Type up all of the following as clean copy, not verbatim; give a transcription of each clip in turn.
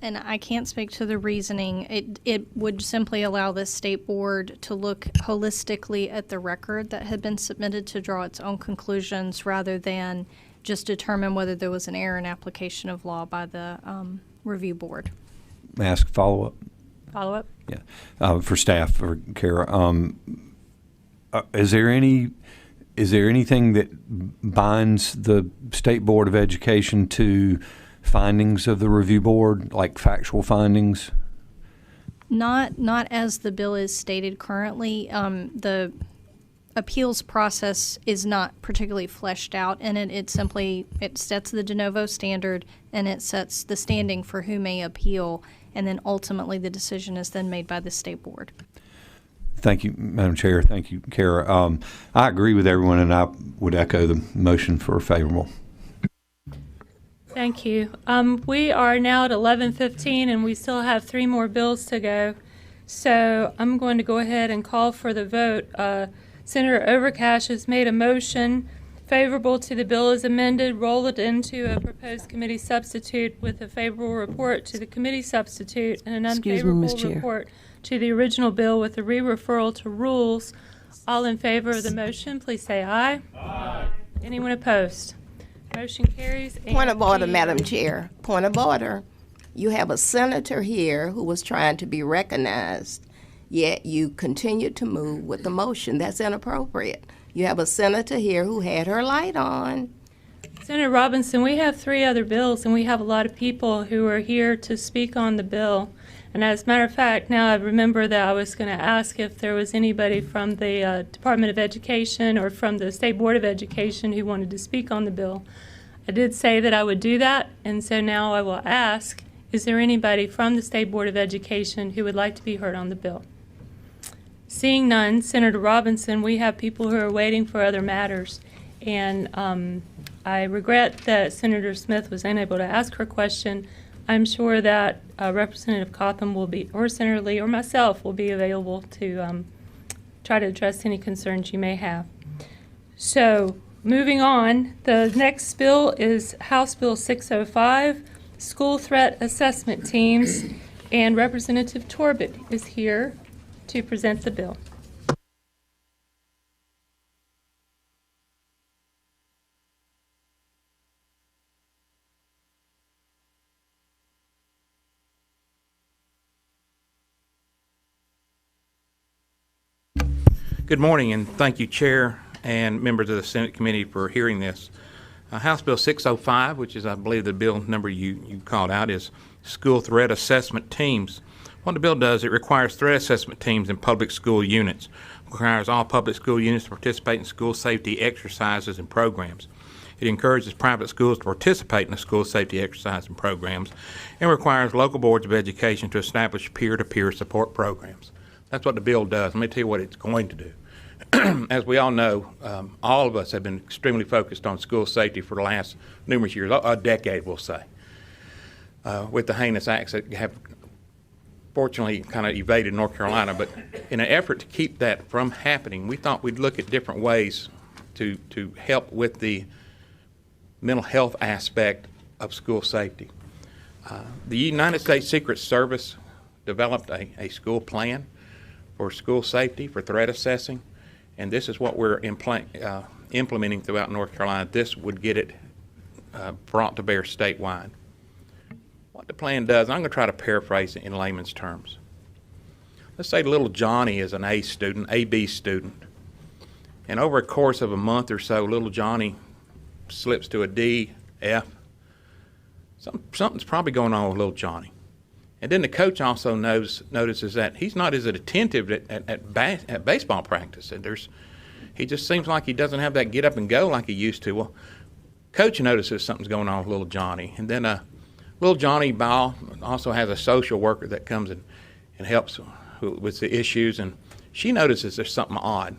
And I can't speak to the reasoning. It would simply allow the state board to look holistically at the record that had been submitted to draw its own conclusions rather than just determine whether there was an error in application of law by the review board. May I ask a follow-up? Follow-up? Yeah. For staff, for Kara, is there anything that binds the State Board of Education to findings of the review board, like factual findings? Not as the bill is stated currently. The appeals process is not particularly fleshed out, and it sets the de novo standard, and it sets the standing for who may appeal, and then ultimately the decision is then made by the state board. Thank you, Madam Chair. Thank you, Kara. I agree with everyone, and I would echo the motion for favorable. Thank you. We are now at 11:15, and we still have 3 more bills to go. So I'm going to go ahead and call for the vote. Senator Overcash has made a motion favorable to the bill as amended, roll it into a proposed committee substitute with a favorable report to the committee substitute and an unfavorable report to the original bill with a re-referral to rules. All in favor of the motion, please say aye. Aye. Anyone opposed? Motion carries. Point of order, Madam Chair. Point of order. You have a senator here who was trying to be recognized, yet you continued to move with the motion. That's inappropriate. You have a senator here who had her light on. Senator Robinson, we have 3 other bills, and we have a lot of people who are here to speak on the bill. And as a matter of fact, now I remember that I was going to ask if there was anybody from the Department of Education or from the State Board of Education who wanted to speak on the bill. I did say that I would do that, and so now I will ask, is there anybody from the State Board of Education who would like to be heard on the bill? Seeing none, Senator Robinson, we have people who are waiting for other matters, and I regret that Senator Smith was unable to ask her question. I'm sure that Representative Cotham will be, or Senator Lee, or myself will be available to try to address any concerns you may have. So, moving on, the next bill is House Bill 605, School Threat Assessment Teams, and Representative Torbett is here to present the bill. Good morning, and thank you, Chair and members of the Senate Committee, for hearing this. House Bill 605, which is, I believe, the bill number you called out, is School Threat Assessment Teams. What the bill does, it requires threat assessment teams in public school units. It requires all public school units to participate in school safety exercises and programs. It encourages private schools to participate in the school safety exercises and programs, and requires local boards of education to establish peer-to-peer support programs. That's what the bill does. Let me tell you what it's going to do. As we all know, all of us have been extremely focused on school safety for the last numerous years, a decade, we'll say, with the heinous acts that have fortunately kind of evaded North Carolina. But in an effort to keep that from happening, we thought we'd look at different ways to help with the mental health aspect of school safety. The United States Secret Service developed a school plan for school safety, for threat assessing, and this is what we're implementing throughout North Carolina. This would get it brought to bear statewide. What the plan does, I'm going to try to paraphrase it in layman's terms. Let's say little Johnny is an A student, AB student, and over a course of a month or so, little Johnny slips to a D, F. Something's probably going on with little Johnny. And then the coach also notices that he's not as attentive at baseball practice. And he just seems like he doesn't have that get up and go like he used to. Well, coach notices something's going on with little Johnny. And then little Johnny Ball also has a social worker that comes and helps with the issues. And she notices there's something odd.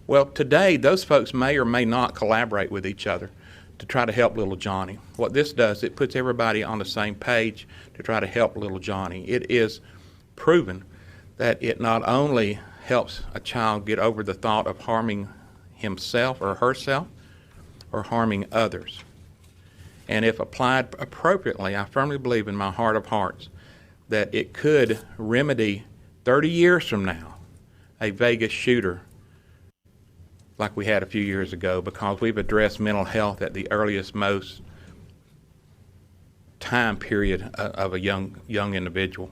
Well, today, those folks may or may not collaborate with each other to try to help little Johnny. What this does, it puts everybody on the same page to try to help little Johnny. It is proven that it not only helps a child get over the thought of harming himself or herself or harming others. And if applied appropriately, I firmly believe in my heart of hearts that it could remedy 30 years from now a Vegas shooter like we had a few years ago, because we've addressed mental health at the earliest, most time period of a young individual.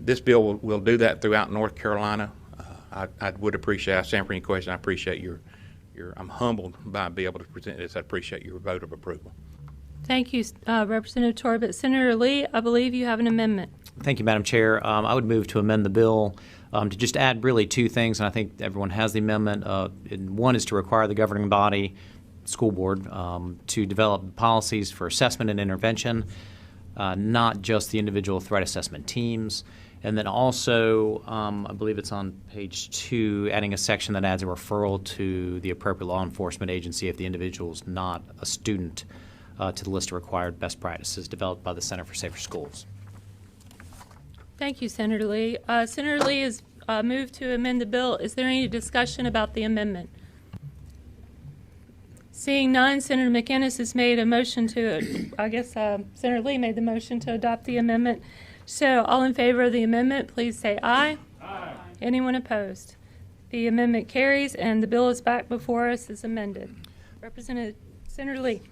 This bill will do that throughout North Carolina. I would appreciate, I stand for any question. I appreciate I'm humbled by being able to present this. I appreciate your vote of approval. Thank you, Representative Torbett. Senator Lee, I believe you have an amendment. Thank you, Madam Chair. I would move to amend the bill to just add really two things, and I think everyone has the amendment. And one is to require the governing body, school board, to develop policies for assessment and intervention, not just the individual threat assessment teams. And then also, I believe it's on page 2, adding a section that adds a referral to the appropriate law enforcement agency if the individual is not a student, to the list of required best practices developed by the Center for Safer Schools. Thank you, Senator Lee. Senator Lee has moved to amend the bill. Is there any discussion about the amendment? Seeing none, Senator McInnes has made a motion to, Senator Lee made the motion to adopt the amendment. So all in favor of the amendment, please say aye. Aye. Anyone opposed? The amendment carries, and the bill is back before us as amended. Representative Senator Lee.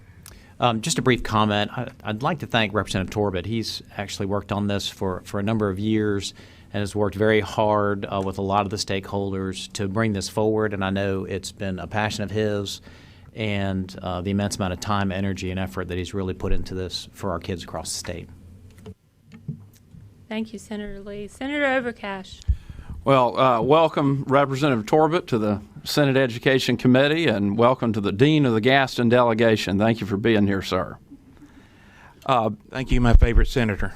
Just a brief comment. I'd like to thank Representative Torbett. He's actually worked on this for a number of years and has worked very hard with a lot of the stakeholders to bring this forward, and I know it's been a passion of his and the immense amount of time, energy, and effort that he's really put into this for our kids across the state. Thank you, Senator Lee. Senator Overcash. Well, welcome, Representative Torbett, to the Senate Education Committee, and welcome to the Dean of the Gaston delegation. Thank you for being here, sir. Thank you, my favorite senator.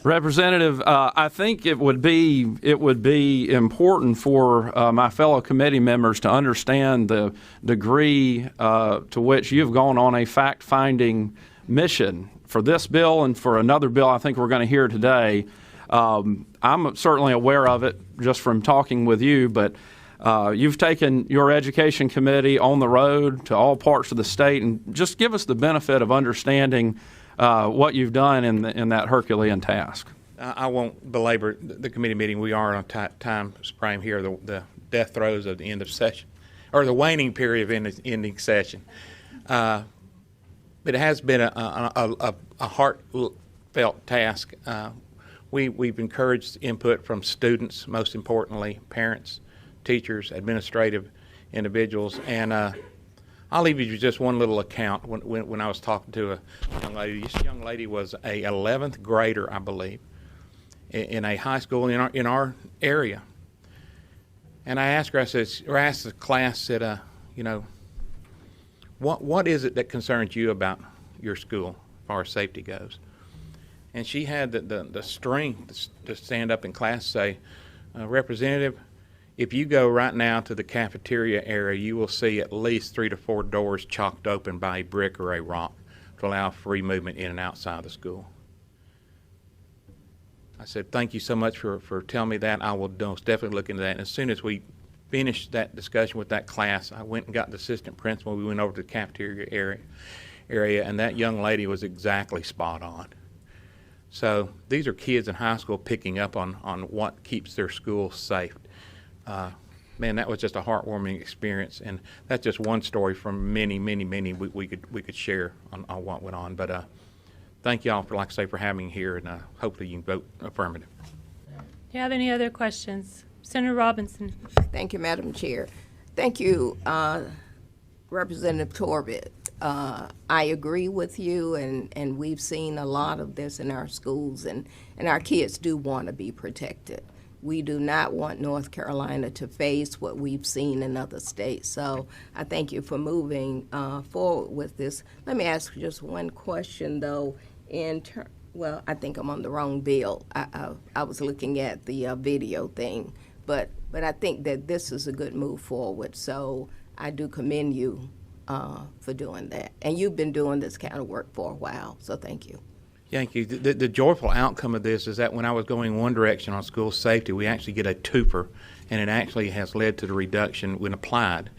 Representative, I think it would be important for my fellow committee members to understand the degree to which you've gone on a fact-finding mission for this bill and for another bill I think we're going to hear today. I'm certainly aware of it just from talking with you, but you've taken your education committee on the road to all parts of the state, and just give us the benefit of understanding what you've done in that Herculean task. I won't belabor the committee meeting. We are on a time frame here, the death throes of the end of session, or the waning period of ending session. But it has been a heartfelt task. We've encouraged input from students, most importantly, parents, teachers, administrative individuals, and I'll leave you with just one little account. When I was talking to a young lady, this young lady was a 11th grader, I believe, in a high school in our area. And I asked her, I asked the class, what is it that concerns you about your school as far as safety goes? And she had the strength to stand up in class and say, Representative, if you go right now to the cafeteria area, you will see at least 3 to 4 doors chalked open by a brick or a rock to allow free movement in and outside the school. I said, thank you so much for telling me that. I will definitely look into that. And as soon as we finished that discussion with that class, I went and got the assistant principal. We went over to the cafeteria area, and that young lady was exactly spot on. So these are kids in high school picking up on what keeps their school safe. Man, that was just a heartwarming experience, and that's just one story from many we could share on what went on. But thank you all for, like I say, for having me here, and hopefully you can vote affirmative. Do you have any other questions? Senator Robinson. Thank you, Madam Chair. Thank you, Representative Torbett. I agree with you, and we've seen a lot of this in our schools, and our kids do want to be protected. We do not want North Carolina to face what we've seen in other states. So I thank you for moving forward with this. Let me ask you just one question, though. Well, I think I'm on the wrong bill. I was looking at the video thing, but I think that this is a good move forward. So I do commend you for doing that. And you've been doing this kind of work for a while, so thank you. Thank you. The joyful outcome of this is that when I was going one direction on school safety, we actually get a twofer, and it actually has led to the reduction when applied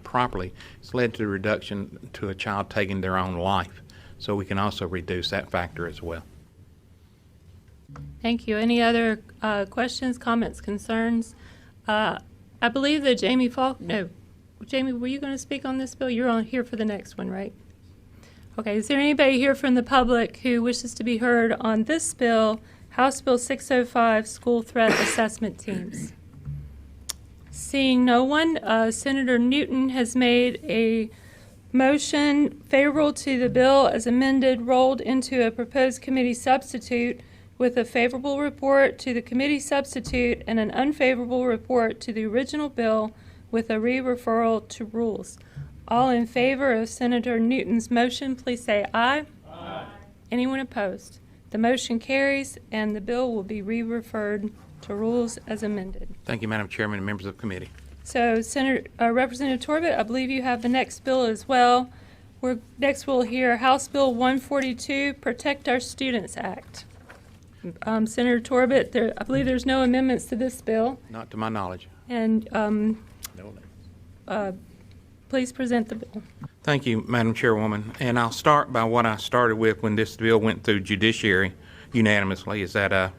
properly. It's led to the reduction to a child taking their own life. So we can also reduce that factor as well. Thank you. Any other questions, comments, concerns? I believe that Jamie, were you going to speak on this bill? You're on here for the next one, right? Okay, is there anybody here from the public who wishes to be heard on this bill, House Bill 605, School Threat Assessment Teams? Seeing no one, Senator Newton has made a motion favorable to the bill as amended, rolled into a proposed committee substitute with a favorable report to the committee substitute and an unfavorable report to the original bill with a re-referral to rules. All in favor of Senator Newton's motion, please say aye. Aye. Anyone opposed? The motion carries and the bill will be re-referred to rules as amended. Thank you, Madam Chairman and members of the committee. So, Representative Torbett, I believe you have the next bill as well. Next we'll hear House Bill 142, Protect Our Students Act. Senator Torbett, I believe there's no amendments to this bill. Not to my knowledge. And please present the bill. Thank you, Madam Chairwoman. And I'll start by what I started with when this bill went through judiciary unanimously, is that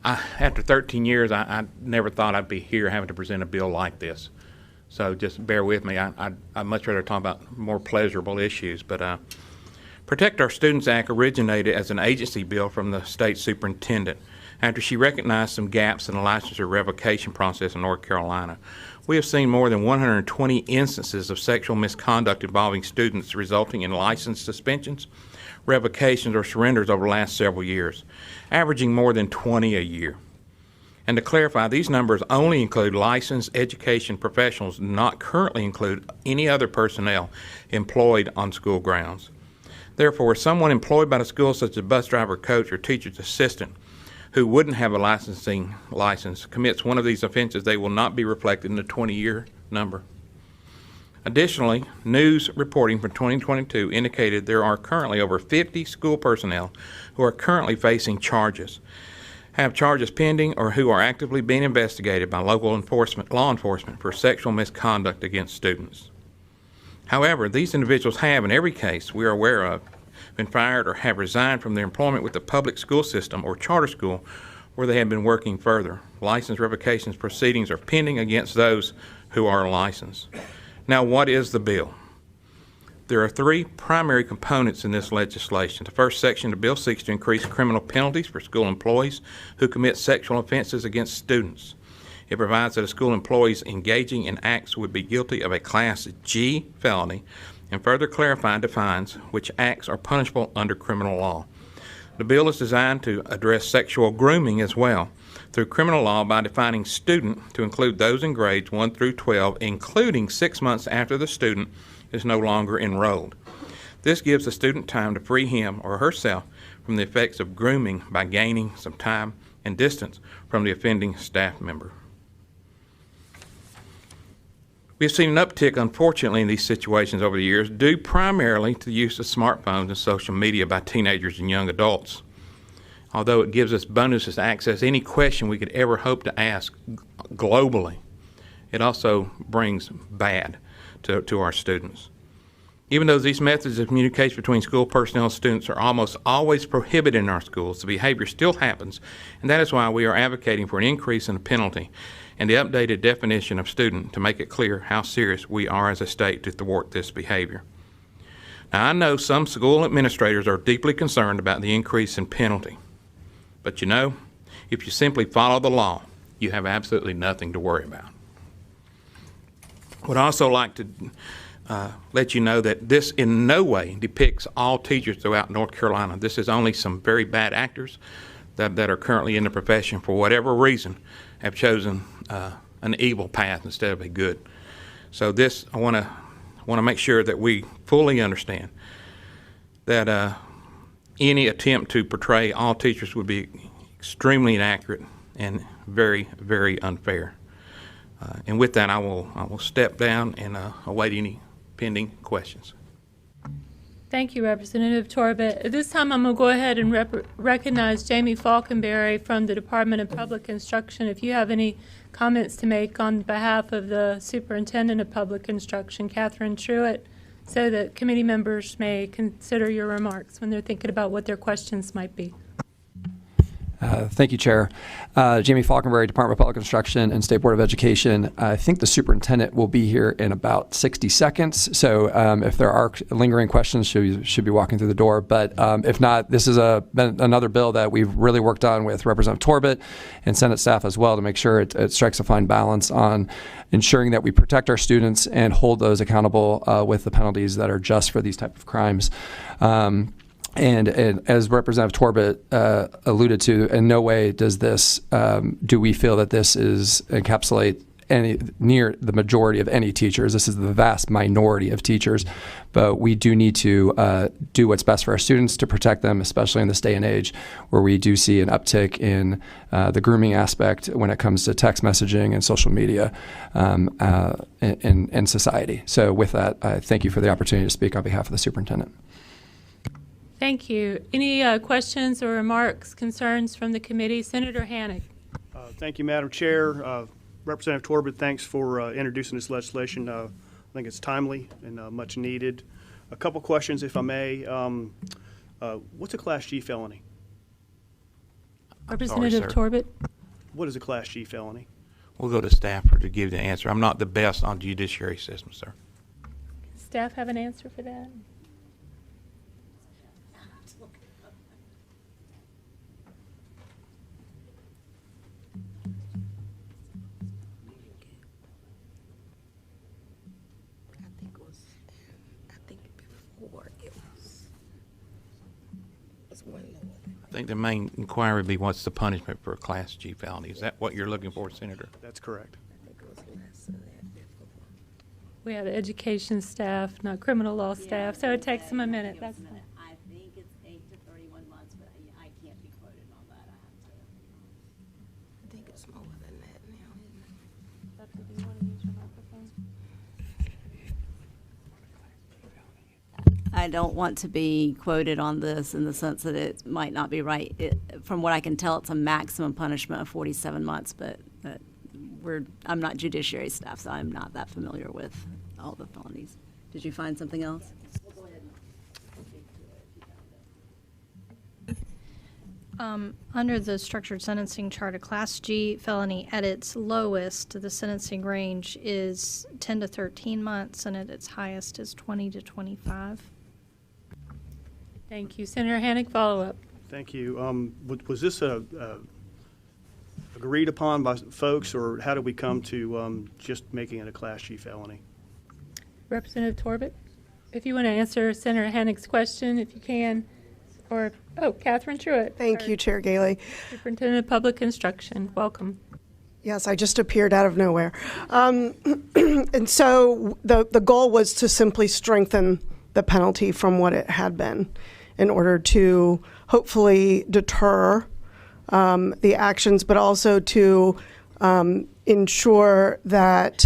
after 13 years, I never thought I'd be here having to present a bill like this. So just bear with me. I'd much rather talk about more pleasurable issues. But Protect Our Students Act originated as an agency bill from the state superintendent after she recognized some gaps in the licensure revocation process in North Carolina. We have seen more than 120 instances of sexual misconduct involving students resulting in license suspensions, revocations, or surrenders over the last several years, averaging more than 20 a year. And to clarify, these numbers only include licensed education professionals, not currently include any other personnel employed on school grounds. Therefore, someone employed by the school, such as a bus driver, coach, or teacher's assistant, who wouldn't have a licensing license, commits one of these offenses, they will not be reflected in the 20-year number. Additionally, news reporting from 2022 indicated there are currently over 50 school personnel who are currently facing charges, have charges pending, or who are actively being investigated by local law enforcement for sexual misconduct against students. However, these individuals have, in every case we are aware of, been fired or have resigned from their employment with the public school system or charter school where they have been working further. License revocations proceedings are pending against those who are licensed. Now, what is the bill? There are three primary components in this legislation. The first section of the bill seeks to increase criminal penalties for school employees who commit sexual offenses against students. It provides that a school employee engaging in acts would be guilty of a Class G felony, and further clarifies and defines which acts are punishable under criminal law. The bill is designed to address sexual grooming as well through criminal law by defining student to include those in grades 1 through 12, including 6 months after the student is no longer enrolled. This gives the student time to free him or herself from the effects of grooming by gaining some time and distance from the offending staff member. We've seen an uptick, unfortunately, in these situations over the years, due primarily to the use of smartphones and social media by teenagers and young adults. Although it gives us bonuses to access any question we could ever hope to ask globally, it also brings bad to our students. Even though these methods of communication between school personnel and students are almost always prohibited in our schools, the behavior still happens, and that is why we are advocating for an increase in the penalty and the updated definition of student to make it clear how serious we are as a state to thwart this behavior. Now, I know some school administrators are deeply concerned about the increase in penalty, but you know, if you simply follow the law, you have absolutely nothing to worry about. I would also like to let you know that this in no way depicts all teachers throughout North Carolina. This is only some very bad actors that are currently in the profession for whatever reason have chosen an evil path instead of a good. So this, I want to make sure that we fully understand that any attempt to portray all teachers would be extremely inaccurate and very, very unfair. And with that, I will step down and await any pending questions. Thank you, Representative Torbett. At this time, I'm going to go ahead and recognize Jamie Falkenberry from the Department of Public Instruction. If you have any comments to make on behalf of the Superintendent of Public Instruction, Catherine Truitt, so that committee members may consider your remarks when they're thinking about what their questions might be. Thank you, Chair. Jamie Falkenberry, Department of Public Instruction and State Board of Education. I think the superintendent will be here in about 60 seconds. So if there are lingering questions, she should be walking through the door. But if not, this is another bill that we've really worked on with Representative Torbett and Senate staff as well to make sure it strikes a fine balance on ensuring that we protect our students and hold those accountable with the penalties that are just for these type of crimes. And as Representative Torbett alluded to, in no way does this do we feel that this is encapsulate near the majority of any teachers. This is the vast minority of teachers, but we do need to do what's best for our students to protect them, especially in this day and age where we do see an uptick in the grooming aspect when it comes to text messaging and social media in society. So with that, I thank you for the opportunity to speak on behalf of the superintendent. Thank you. Any questions or remarks, concerns from the committee? Senator Hannick. Thank you, Madam Chair. Representative Torbett, thanks for introducing this legislation. I think it's timely and much needed. A couple questions, if I may. What's a Class G felony? Representative Sorry, Torbett. What is a Class G felony? We'll go to Stafford to give the answer. I'm not the best on judiciary system, sir. Staff have an answer for that? I think the main inquiry would be what's the punishment for a Class G felony? Is that what you're looking for, Senator? That's correct. We have education staff, not criminal law staff, so it takes them a minute. That's fine. I think it's 8 to 31 months, but I can't be quoted on that. I think it's more than that now, isn't it? Do you want to use your microphone? I don't want to be quoted on this in the sense that it might not be right. From what I can tell, it's a maximum punishment of 47 months, but I'm not judiciary staff, so I'm not that familiar with all the felonies. Did you find something else? Under the structured sentencing chart, a Class G felony at its lowest, the sentencing range is 10 to 13 months, and at its highest is 20 to 25. Thank you. Senator Hannick, follow-up. Thank you. Was this agreed upon by folks, or how did we come to just making it a Class G felony? Representative Torbett, if you want to answer Senator Hannick's question, if you can. Or, Catherine Truitt. Thank you, Chair Galey. Superintendent of Public Instruction. Welcome. Yes, I just appeared out of nowhere. And so the goal was to simply strengthen the penalty from what it had been in order to hopefully deter the actions, but also to ensure that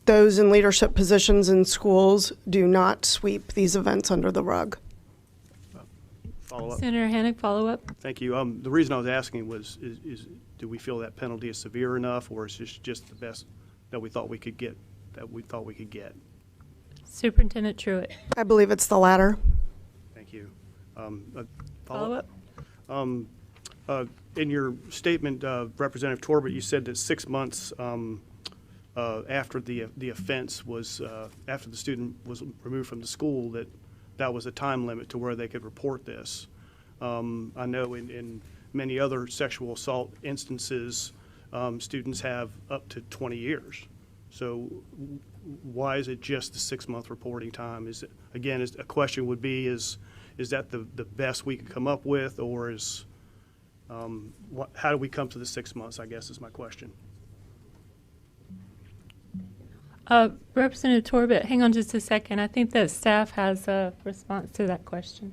those in leadership positions in schools do not sweep these events under the rug. Follow-up. Senator Hannick, follow-up. Thank you. The reason I was asking was, do we feel that penalty is severe enough, or is this just the best that we thought we could get? Superintendent Truitt. I believe it's the latter. Thank you. Follow-up. In your statement, Representative Torbett, you said that 6 months after the offense was, after the student was removed from the school, that was a time limit to where they could report this. I know in many other sexual assault instances, students have up to 20 years. So why is it just the 6-month reporting time? Is it, again, a question would be, is that the best we could come up with, or is how do we come to the 6 months, I guess is my question. Representative Torbett, hang on just a second. I think that staff has a response to that question.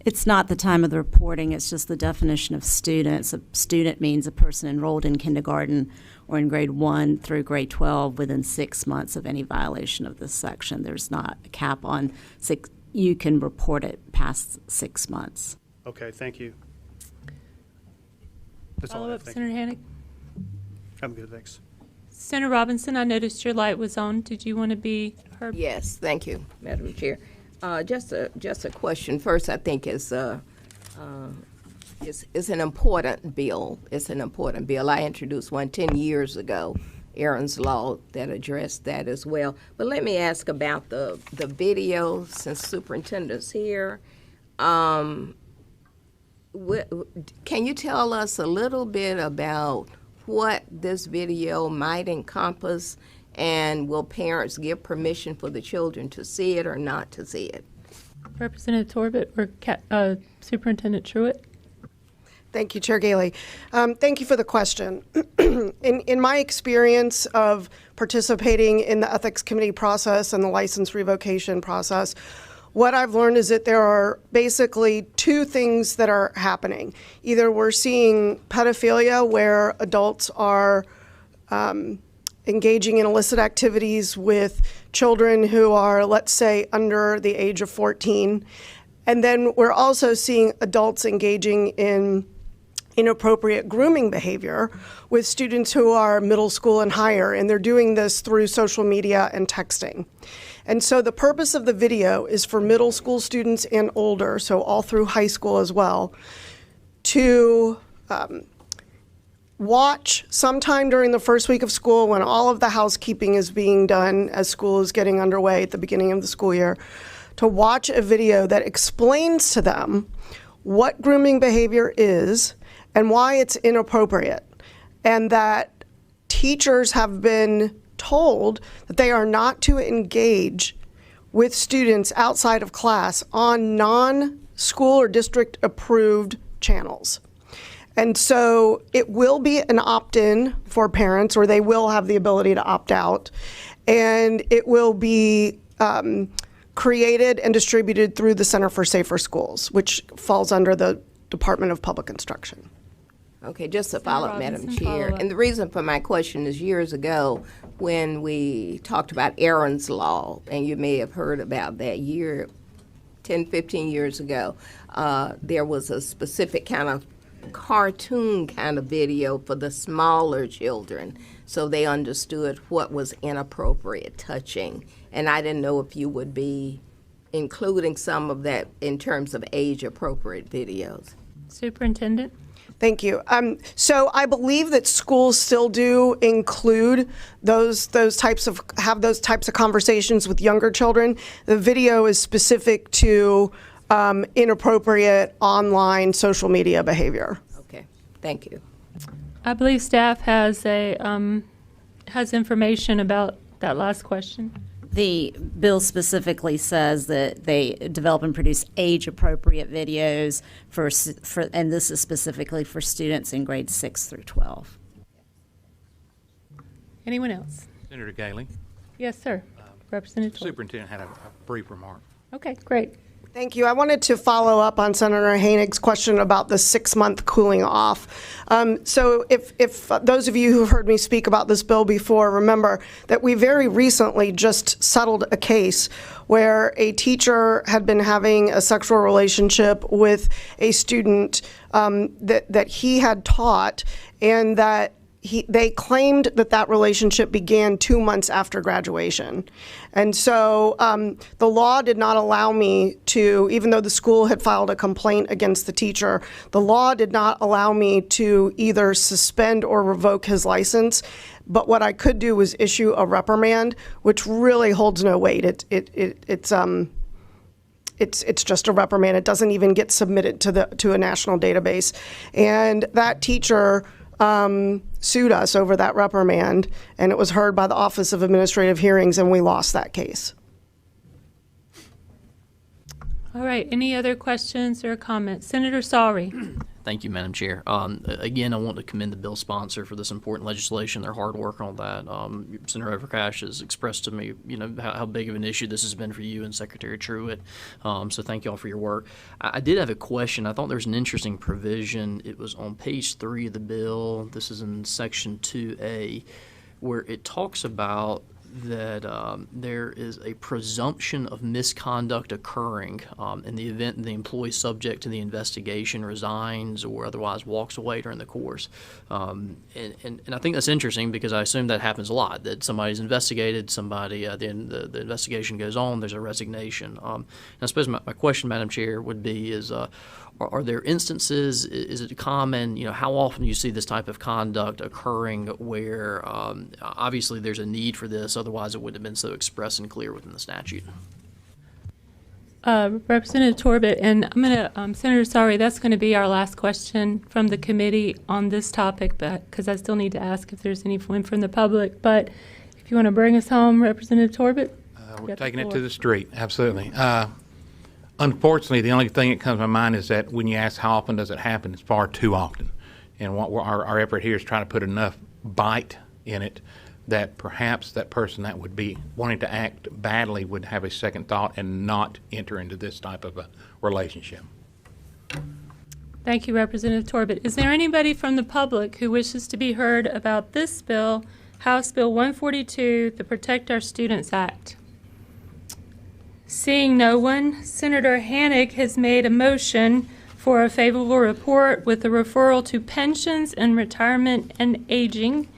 It's not the time of the reporting, it's just the definition of students. A student means a person enrolled in kindergarten or in grade 1 through grade 12 within 6 months of any violation of this section. There's not a cap on you can report it past 6 months. Okay, thank you. That's all I Follow have. up, Thank you. Senator Hannick. I'm good, thanks. Senator Robinson, I noticed your light was on. Did you want to be heard? Yes, thank you, Madam Chair. Just a question. First, I think it's an important bill. It's an important bill. I introduced one 10 years ago, Aaron's Law, that addressed that as well. But let me ask about the video, since superintendent's here. Can you tell us a little bit about what this video might encompass, and will parents give permission for the children to see it or not to see it? Representative Torbett or Superintendent Truitt? Thank you, Chair Gailey. Thank you for the question. In my experience of participating in the Ethics Committee process and the license revocation process, what I've learned is that there are basically two things that are happening. Either we're seeing pedophilia, where adults are engaging in illicit activities with children who are, let's say, under the age of 14. And then we're also seeing adults engaging in inappropriate grooming behavior with students who are middle school and higher, and they're doing this through social media and texting. And so the purpose of the video is for middle school students and older, so all through high school as well, to watch sometime during the first week of school, when all of the housekeeping is being done as school is getting underway at the beginning of the school year, to watch a video that explains to them what grooming behavior is and why it's inappropriate, and that teachers have been told that they are not to engage with students outside of class on non-school or district approved channels. And so it will be an opt-in for parents, or they will have the ability to opt out, and it will be created and distributed through the Center for Safer Schools, which falls under the Department of Public Instruction. Okay, just to follow up, Madam Robinson, Chair. follow up. And the reason for my question is years ago when we talked about Aaron's Law, and you may have heard about that 10, 15 years ago, there was a specific kind of cartoon kind of video for the smaller children, so they understood what was inappropriate touching. And I didn't know if you would be including some of that in terms of age-appropriate videos. Superintendent? Thank you. So I believe that schools still do include those types of conversations with younger children. The video is specific to inappropriate online social media behavior. Okay, thank you. I believe staff has information about that last question. The bill specifically says that they develop and produce age-appropriate videos and this is specifically for students in grades 6 through 12. Anyone else? Senator Gailey, Yes, sir. Representative Torbett. Superintendent had a brief remark. Okay, great. Thank you. I wanted to follow up on Senator Hoenig's question about the 6-month cooling off. So if those of you who've heard me speak about this bill before remember that we very recently just settled a case where a teacher had been having a sexual relationship with a student that he had taught, and that they claimed that relationship began 2 months after graduation. And so the law did not allow me to, even though the school had filed a complaint against the teacher, the law did not allow me to either suspend or revoke his license. But what I could do was issue a reprimand, which really holds no weight. It's just a reprimand. It doesn't even get submitted to a national database. And that teacher sued us over that reprimand, and it was heard by the Office of Administrative Hearings, and we lost that case. All right, any other questions or comments? Senator Sawry. Thank you, Madam Chair. Again, I want to commend the bill sponsor for this important legislation, their hard work on that. Senator Overcash has expressed to me, how big of an issue this has been for you and Secretary Truitt. So thank you all for your work. I did have a question. I thought there was an interesting provision. It was on page 3 of the bill. This is in section 2A, where it talks about that there is a presumption of misconduct occurring in the event the employee subject to the investigation resigns or otherwise walks away during the course. And I think that's interesting because I assume that happens a lot, that somebody's investigated, somebody, the investigation goes on, there's a resignation. And I suppose my question, Madam Chair, would be is, are there instances, is it common, how often do you see this type of conduct occurring where obviously there's a need for this, otherwise it wouldn't have been so express and clear within the statute? Representative Torbett, and I'm going to, Senator Sari, that's going to be our last question from the committee on this topic, but because I still need to ask if there's anyone from the public. But if you want to bring us home, Representative Torbett. We're taking it to the street, absolutely. Unfortunately, the only thing that comes to my mind is that when you ask how often does it happen, it's far too often. And what our effort here is trying to put enough bite in it that perhaps that person that would be wanting to act badly would have a second thought and not enter into this type of a relationship. Thank you, Representative Torbett. Is there anybody from the public who wishes to be heard about this bill, House Bill 142, the Protect Our Students Act? Seeing no one, Senator Hannig has made a motion for a favorable report with a referral to Pensions and Retirement and Aging.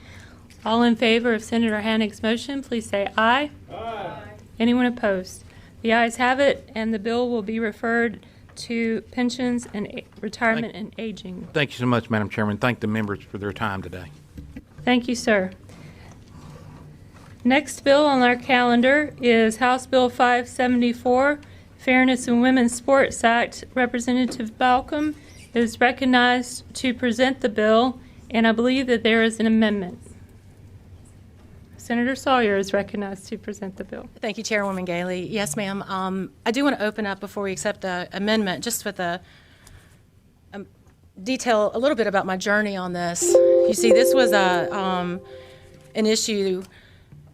All in favor of Senator Hannig's motion, please say aye. Aye. Anyone opposed? The ayes have it, and the bill will be referred to Pensions and Retirement and Aging. Thank you so much, Madam Chairman. Thank the members for their time today. Thank you, sir. Next bill on our calendar is House Bill 574, Fairness in Women's Sports Act. Representative Balcom is recognized to present the bill, and I believe that there is an amendment. Senator Sawyer is recognized to present the bill. Thank you, Chairwoman Gailey. Yes, ma'am. I do want to open up before we accept the amendment just with a detail a little bit about my journey on this. You see, this was an issue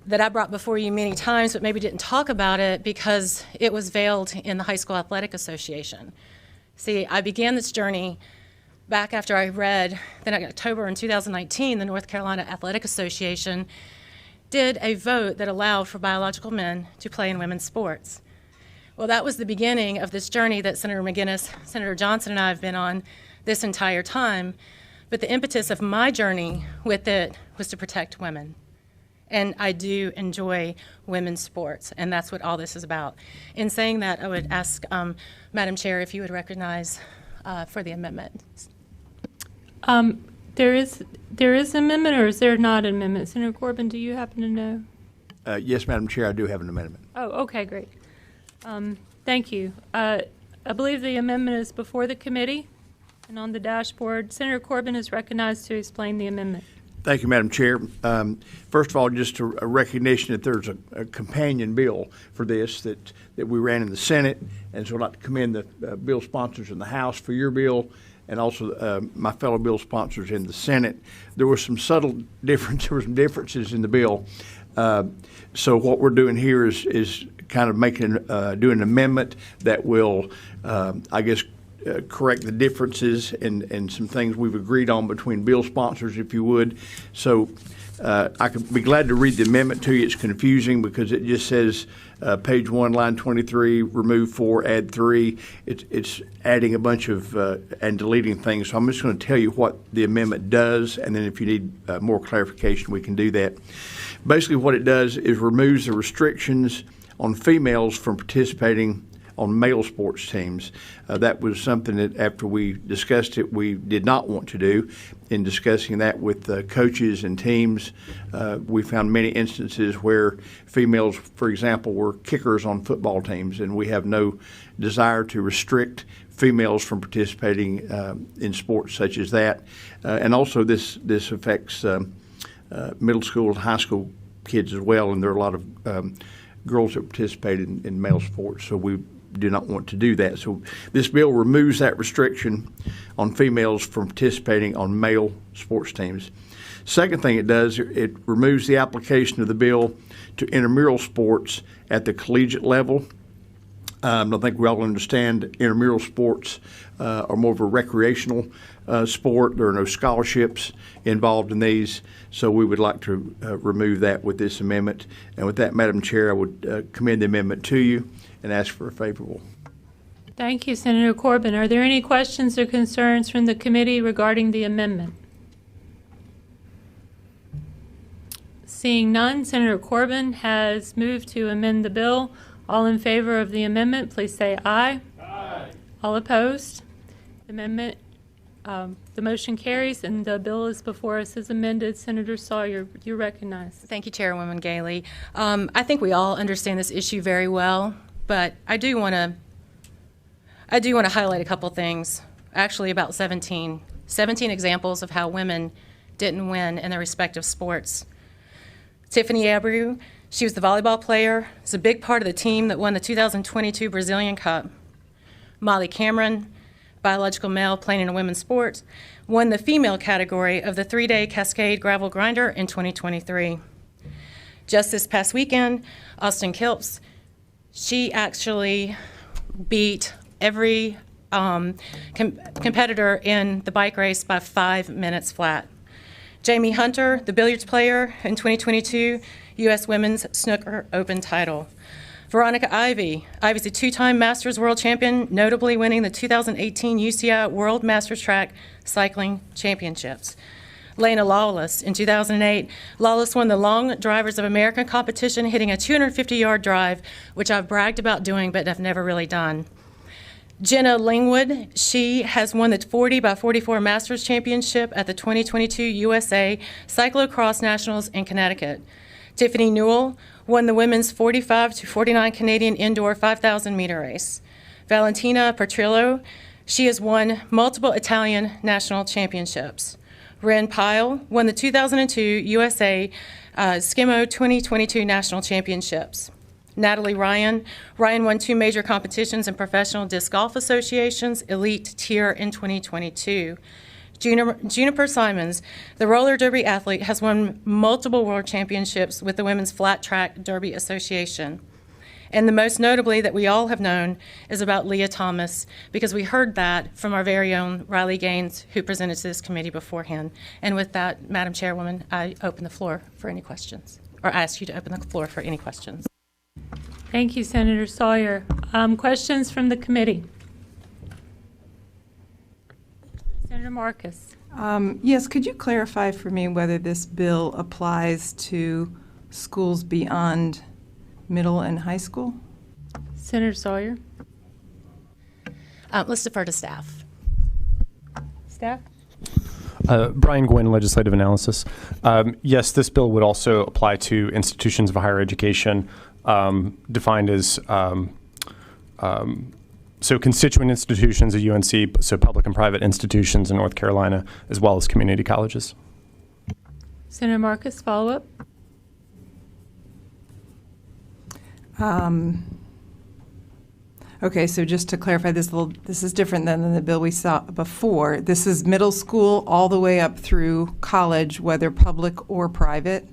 that I brought before you many times, but maybe didn't talk about it because it was veiled in the High School Athletic Association. See, I began this journey back after I read that in October in 2019, the North Carolina Athletic Association did a vote that allowed for biological men to play in women's sports. Well, that was the beginning of this journey that Senator McGinnis, Senator Johnson, and I have been on this entire time. But the impetus of my journey with it was to protect women. And I do enjoy women's sports, and that's what all this is about. In saying that, I would ask Madam Chair if you would recognize for the amendment. There is an amendment, or is there not an amendment? Senator Corbin, do you happen to know? Yes, Madam Chair, I do have an amendment. Oh, okay, great. Thank you. I believe the amendment is before the committee and on the dashboard. Senator Corbin is recognized to explain the amendment. Thank you, Madam Chair. First of all, just a recognition that there's a companion bill for this that we ran in the Senate, and so I'd like to commend the bill sponsors in the House for your bill, and also my fellow bill sponsors in the Senate. There was some subtle difference. There were some differences in the bill. So what we're doing here is kind of doing an amendment that will, I guess, correct the differences and some things we've agreed on between bill sponsors, if you would. So I could be glad to read the amendment to you. It's confusing because it just says page 1, line 23, remove 4, add 3. It's adding a bunch of and deleting things. So I'm just going to tell you what the amendment does, and then if you need more clarification, we can do that. Basically what it does is removes the restrictions on females from participating on male sports teams. That was something that after we discussed it, we did not want to do. In discussing that with coaches and teams, we found many instances where females, for example, were kickers on football teams, and we have no desire to restrict females from participating in sports such as that. And also this affects middle school and high school kids as well, and there are a lot of girls that participate in male sports, so we do not want to do that. So this bill removes that restriction on females from participating on male sports teams. Second thing it does, it removes the application of the bill to intramural sports at the collegiate level. I think we all understand intramural sports are more of a recreational sport. There are no scholarships involved in these, so we would like to remove that with this amendment. And with that, Madam Chair, I would commend the amendment to you and ask for a favorable. Thank you, Senator Corbin. Are there any questions or concerns from the committee regarding the amendment? Seeing none, Senator Corbin has moved to amend the bill. All in favor of the amendment, please say aye. Aye. All opposed? The motion carries, and the bill is before us as amended. Senator Sawyer, you're recognized. Thank you, Chairwoman Gailey. I think we all understand this issue very well, but I do want to highlight a couple things. Actually, about 17 examples of how women didn't win in their respective sports. Tiffany Abreu, she was the volleyball player. It's a big part of the team that won the 2022 Brazilian Cup. Molly Cameron, biological male playing in a women's sport, won the female category of the 3-day Cascade Gravel Grinder in 2023. Just this past weekend, Austin Kilps, she actually beat every competitor in the bike race by 5 minutes flat. Jamie Hunter, the billiards player in 2022 U.S. Women's Snooker Open title. Veronica Ivy. Ivy's a 2-time Masters World Champion, notably winning the 2018 UCI World Masters Track Cycling Championships. Lena Lawless. In 2008, Lawless won the Long Drivers of America competition, hitting a 250-yard drive, which I've bragged about doing but have never really done. Jenna Lingwood, she has won the 40 by 44 Masters Championship at the 2022 USA Cyclocross Nationals in Connecticut. Tiffany Newell won the women's 45 to 49 Canadian indoor 5,000-meter race. Valentina Petrillo, she has won multiple Italian national championships. Ren Pyle won the 2002 USA Skimo 2022 national championships. Natalie Ryan won 2 major competitions in Professional Disc Golf Association's Elite Tier in 2022. Juniper Simons, the roller derby athlete, has won multiple world championships with the Women's Flat Track Derby Association. And the most notably that we all have known is about Leah Thomas, because we heard that from our very own Riley Gaines, who presented to this committee beforehand. And with that, Madam Chairwoman, I open the floor for any questions, or ask you to open the floor for any questions. Thank you, Senator Sawyer. Questions from the committee? Senator Marcus. Yes, could you clarify for me whether this bill applies to schools beyond middle and high school? Senator Sawyer. Let's defer to staff. Staff? Brian Gwynn, Legislative Analysis. Yes, this bill would also apply to institutions of higher education defined as so constituent institutions at UNC, so public and private institutions in North Carolina, as well as community colleges. Senator Marcus, follow up. Okay, so just to clarify this is different than the bill we saw before. This is middle school all the way up through college, whether public or private,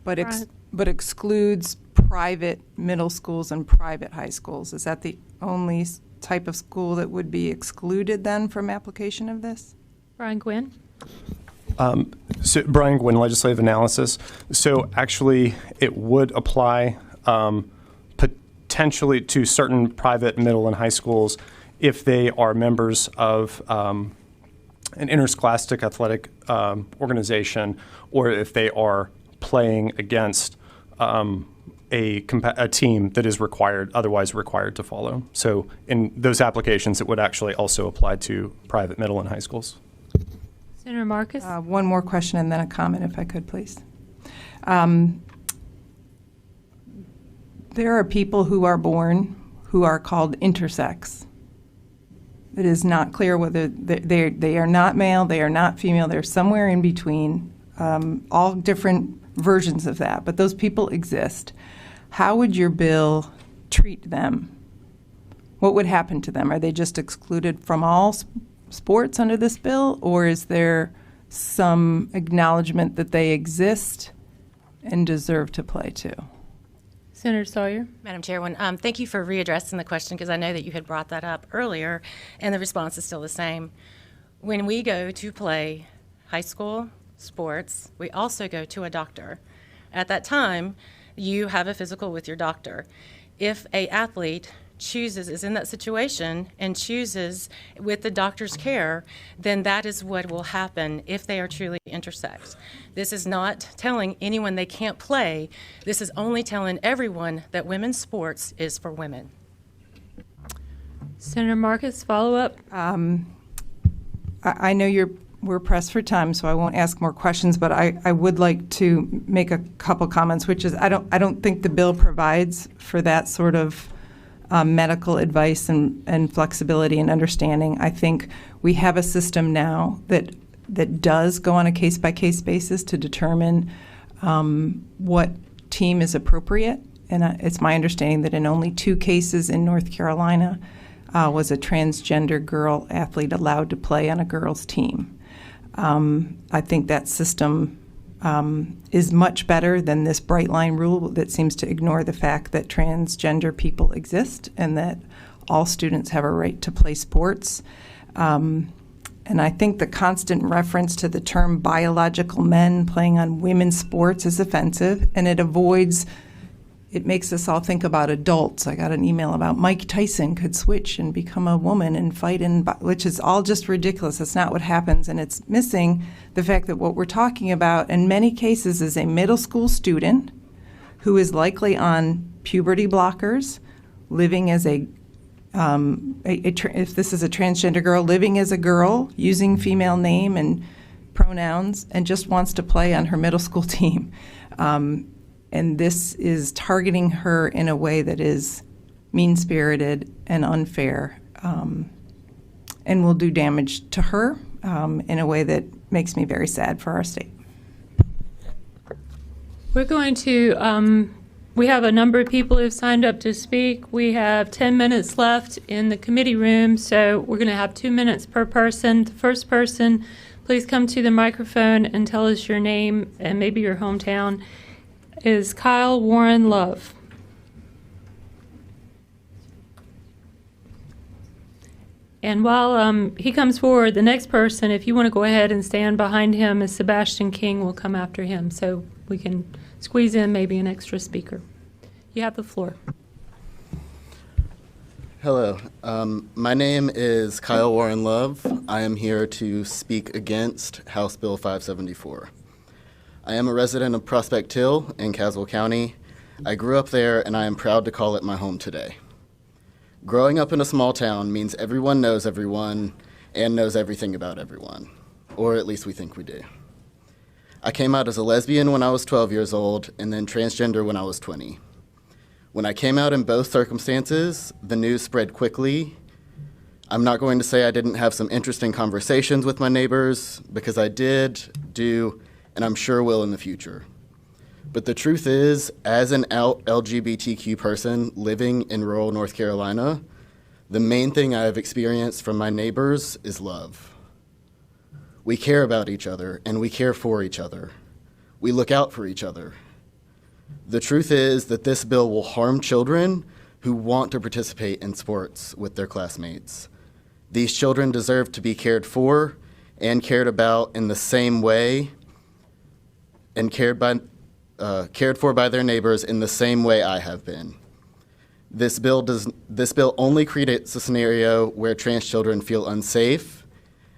but excludes private middle schools and private high schools. Is that the only type of school that would be excluded then from application of this? Brian Gwynn. So Brian Gwynn, Legislative Analysis. So actually, it would apply potentially to certain private middle and high schools if they are members of an interscholastic athletic organization, or if they are playing against a team that is otherwise required to follow. So in those applications, it would actually also apply to private middle and high schools. Senator Marcus. One more question and then a comment, if I could, please. There are people who are born who are called intersex. It is not clear whether they are not male, they are not female, they're somewhere in between, all different versions of that, but those people exist. How would your bill treat them? What would happen to them? Are they just excluded from all sports under this bill, or is there some acknowledgement that they exist and deserve to play too? Senator Sawyer. Madam Chairwoman, thank you for readdressing the question because I know that you had brought that up earlier, and the response is still the same. When we go to play high school sports, we also go to a doctor. At that time, you have a physical with your doctor. If a athlete is in that situation and chooses with the doctor's care, then that is what will happen if they are truly intersex. This is not telling anyone they can't play. This is only telling everyone that women's sports is for women. Senator Marcus, follow up. I know we're pressed for time, so I won't ask more questions, but I would like to make a couple comments, which is I don't think the bill provides for that sort of medical advice and flexibility and understanding. I think we have a system now that does go on a case-by-case basis to determine what team is appropriate. And it's my understanding that in only 2 cases in North Carolina was a transgender girl athlete allowed to play on a girls' team. I think that system is much better than this bright line rule that seems to ignore the fact that transgender people exist and that all students have a right to play sports. And I think the constant reference to the term biological men playing on women's sports is offensive, and it makes us all think about adults. I got an email about Mike Tyson could switch and become a woman and fight which is all just ridiculous. That's not what happens, and it's missing the fact that what we're talking about in many cases is a middle school student who is likely on puberty blockers, living as if this is a transgender girl, living as a girl, using female name and pronouns, and just wants to play on her middle school team. And this is targeting her in a way that is mean-spirited and unfair, and will do damage to her in a way that makes me very sad for our state. We're going to, we have a number of people who've signed up to speak. We have 10 minutes left in the committee room, so we're going to have 2 minutes per person. The first person, please come to the microphone and tell us your name and maybe your hometown, is Kyle Warren Love. And while he comes forward, the next person, if you want to go ahead and stand behind him, is Sebastian King will come after him, so we can squeeze in maybe an extra speaker. You have the floor. Hello, my name is Kyle Warren Love. I am here to speak against House Bill 574. I am a resident of Prospect Hill in Caswell County. I grew up there, and I am proud to call it my home today. Growing up in a small town means everyone knows everyone and knows everything about everyone, or at least we think we do. I came out as a lesbian when I was 12 years old, and then transgender when I was 20. When I came out in both circumstances, the news spread quickly. I'm not going to say I didn't have some interesting conversations with my neighbors, because I do, and I'm sure will in the future. But the truth is, as an out LGBTQ person living in rural North Carolina, the main thing I have experienced from my neighbors is love. We care about each other, and we care for each other. We look out for each other. The truth is that this bill will harm children who want to participate in sports with their classmates. These children deserve to be cared for and cared about in the same way and cared for by their neighbors in the same way I have been. This bill only creates a scenario where trans children feel unsafe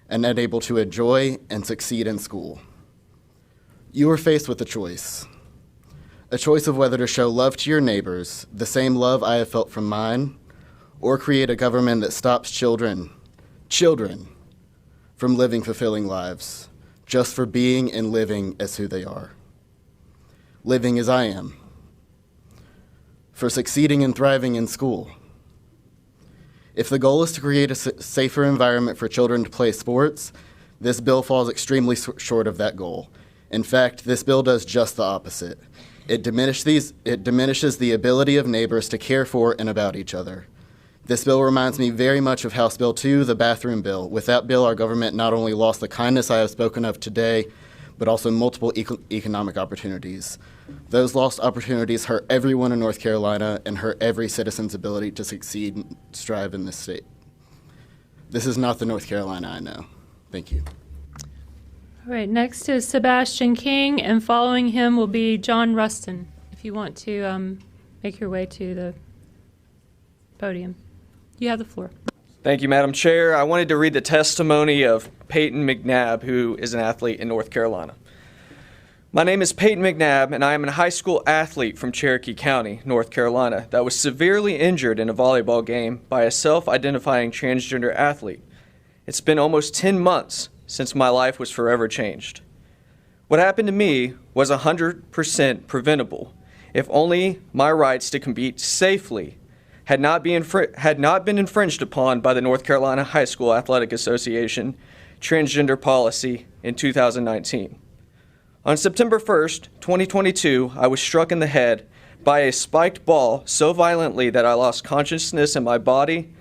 and unable to enjoy and succeed in school. You are faced with a choice of whether to show love to your neighbors, the same love I have felt from mine, or create a government that stops children from living fulfilling lives, just for being and living as who they are. Living as I am. For succeeding and thriving in school. If the goal is to create a safer environment for children to play sports, this bill falls extremely short of that goal. In fact, this bill does just the opposite. It diminishes the ability of neighbors to care for and about each other. This bill reminds me very much of House Bill 2, the bathroom bill. With that bill, our government not only lost the kindness I have spoken of today, but also multiple economic opportunities. Those lost opportunities hurt everyone in North Carolina and hurt every citizen's ability to succeed and strive in this state. This is not the North Carolina I know. Thank you. All right, next is Sebastian King, and following him will be John Rustin, if you want to make your way to the podium. You have the floor. Thank you, Madam Chair. I wanted to read the testimony of Peyton McNabb, who is an athlete in North Carolina. My name is Peyton McNabb, and I am a high school athlete from Cherokee County, North Carolina, that was severely injured in a volleyball game by a self-identifying transgender athlete. It's been almost 10 months since my life was forever changed. What happened to me was 100% preventable if only my rights to compete safely had not been infringed upon by the North Carolina High School Athletic Association transgender policy in 2019. On September 1st, 2022, I was struck in the head by a spiked ball so violently that I lost consciousness in my body,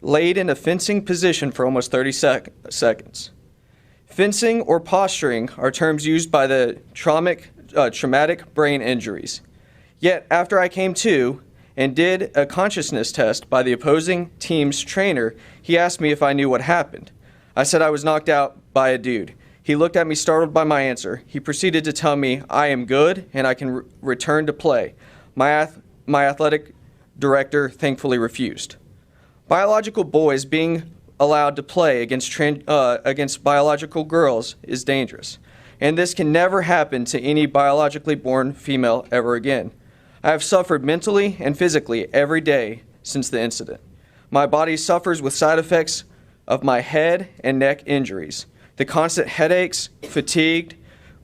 laid in a fencing position for almost 30 seconds. Fencing or posturing are terms used by the traumatic brain injuries. Yet, after I came to and did a consciousness test by the opposing team's trainer, he asked me if I knew what happened. I said I was knocked out by a dude. He looked at me startled by my answer. He proceeded to tell me I am good and I can return to play. My athletic director thankfully refused. Biological boys being allowed to play against biological girls is dangerous, and this can never happen to any biologically born female ever again. I have suffered mentally and physically every day since the incident. My body suffers with side effects of my head and neck injuries, the constant headaches, fatigued,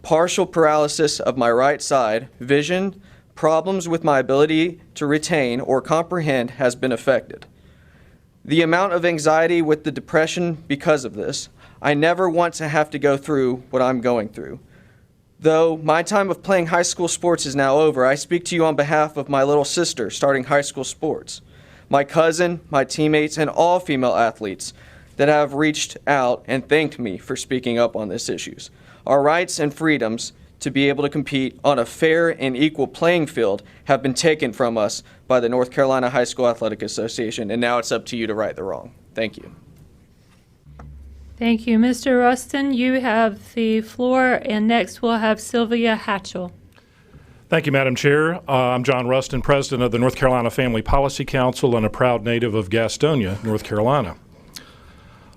partial paralysis of my right side, vision, problems with my ability to retain or comprehend has been affected. The amount of anxiety with the depression because of this, I never want to have to go through what I'm going through. Though my time of playing high school sports is now over, I speak to you on behalf of my little sister starting high school sports, my cousin, my teammates, and all female athletes that have reached out and thanked me for speaking up on these issues. Our rights and freedoms to be able to compete on a fair and equal playing field have been taken from us by the North Carolina High School Athletic Association, and now it's up to you to right the wrong. Thank you. Thank you. Mr. Rustin, you have the floor, and next we'll have Sylvia Hatchell. Thank you, Madam Chair. I'm John Rustin, President of the North Carolina Family Policy Council and a proud native of Gastonia, North Carolina.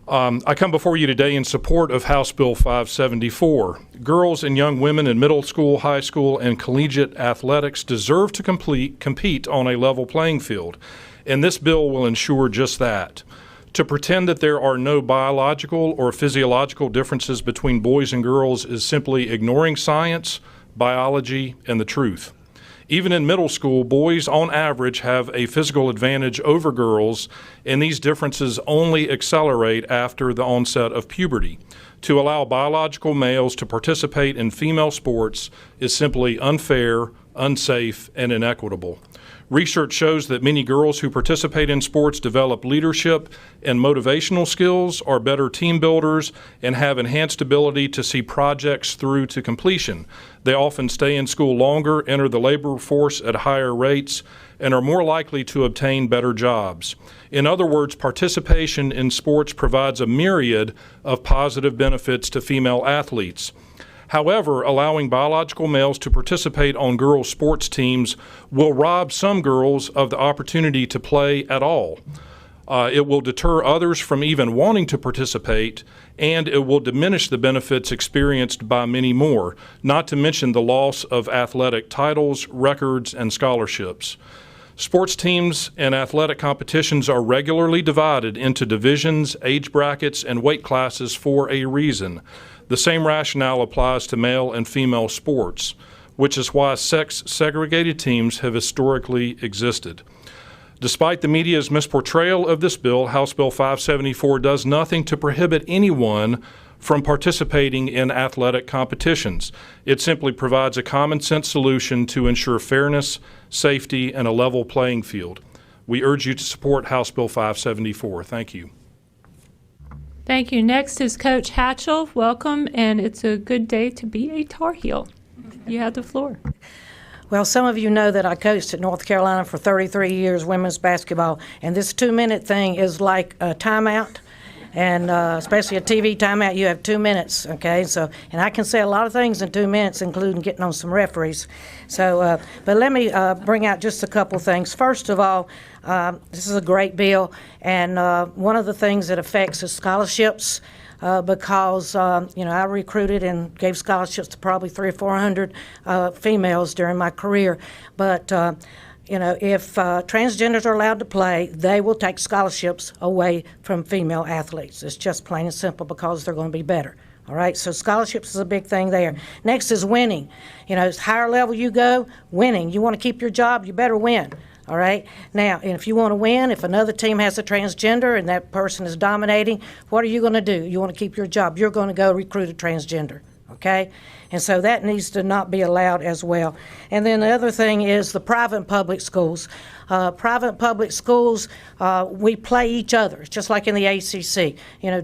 I come before you today in support of House Bill 574. Girls and young women in middle school, high school, and collegiate athletics deserve to compete on a level playing field, and this bill will ensure just that. To pretend that there are no biological or physiological differences between boys and girls is simply ignoring science, biology, and the truth. Even in middle school, boys on average have a physical advantage over girls, and these differences only accelerate after the onset of puberty. To allow biological males to participate in female sports is simply unfair, unsafe, and inequitable. Research shows that many girls who participate in sports develop leadership and motivational skills, are better team builders, and have enhanced ability to see projects through to completion. They often stay in school longer, enter the labor force at higher rates, and are more likely to obtain better jobs. In other words, participation in sports provides a myriad of positive benefits to female athletes. However, allowing biological males to participate on girls' sports teams will rob some girls of the opportunity to play at all. It will deter others from even wanting to participate, and it will diminish the benefits experienced by many more, not to mention the loss of athletic titles, records, and scholarships. Sports teams and athletic competitions are regularly divided into divisions, age brackets, and weight classes for a reason. The same rationale applies to male and female sports, which is why sex-segregated teams have historically existed. Despite the media's misportrayal of this bill, House Bill 574 does nothing to prohibit anyone from participating in athletic competitions. It simply provides a common-sense solution to ensure fairness, safety, and a level playing field. We urge you to support House Bill 574. Thank you. Thank you. Next is Coach Hatchell. Welcome, and it's a good day to be a Tar Heel. You have the floor. Well, some of you know that I coached at North Carolina for 33 years, women's basketball, and this 2-minute thing is like a timeout. And especially a TV timeout, you have 2 minutes, okay? So, and I can say a lot of things in 2 minutes, including getting on some referees. So, but let me bring out just a couple things. First of all, this is a great bill, and one of the things that affects is scholarships. Because I recruited and gave scholarships to probably 300 or 400 females during my career, but if transgenders are allowed to play, they will take scholarships away from female athletes. It's just plain and simple because they're going to be better. All right, so scholarships is a big thing there. Next is winning. As higher level you go, winning. You want to keep your job, you better win. All right. Now, and if you want to win, if another team has a transgender and that person is dominating, what are you going to do? You want to keep your job. You're going to go recruit a transgender. Okay? And so that needs to not be allowed as well. And then the other thing is the private and public schools. Private public schools, we play each other. It's just like in the ACC.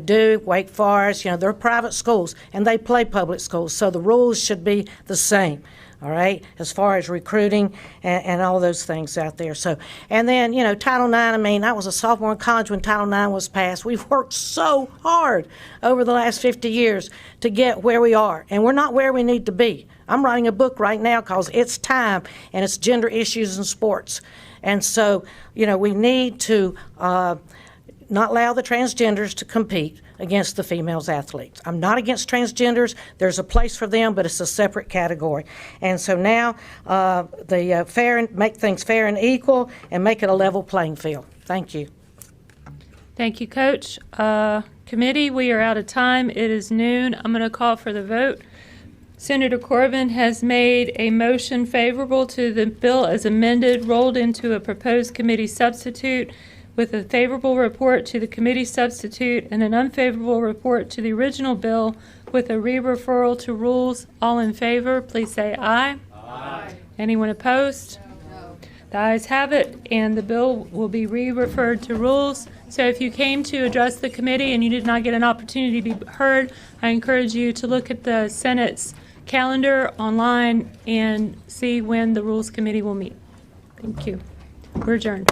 Duke, Wake Forest, they're private schools, and they play public schools. So the rules should be the same. All right, as far as recruiting and all those things out there. So, and then, Title IX, I was a sophomore in college when Title IX was passed. We've worked so hard over the last 50 years to get where we are, and we're not where we need to be. I'm writing a book right now because it's time, and it's gender issues in sports. And so, we need to not allow the transgenders to compete against the females athletes. I'm not against transgenders. There's a place for them, but it's a separate category. And so now make things fair and equal and make it a level playing field. Thank you. Thank you, Coach. Committee, we are out of time. It is noon. I'm going to call for the vote. Senator Corbin has made a motion favorable to the bill as amended, rolled into a proposed committee substitute, with a favorable report to the committee substitute and an unfavorable report to the original bill with a re-referral to rules. All in favor, please say aye. Aye. Anyone opposed? No. The ayes have it, and the bill will be re-referred to rules. So if you came to address the committee and you did not get an opportunity to be heard, I encourage you to look at the Senate's calendar online and see when the Rules Committee will meet. Thank you. We're adjourned.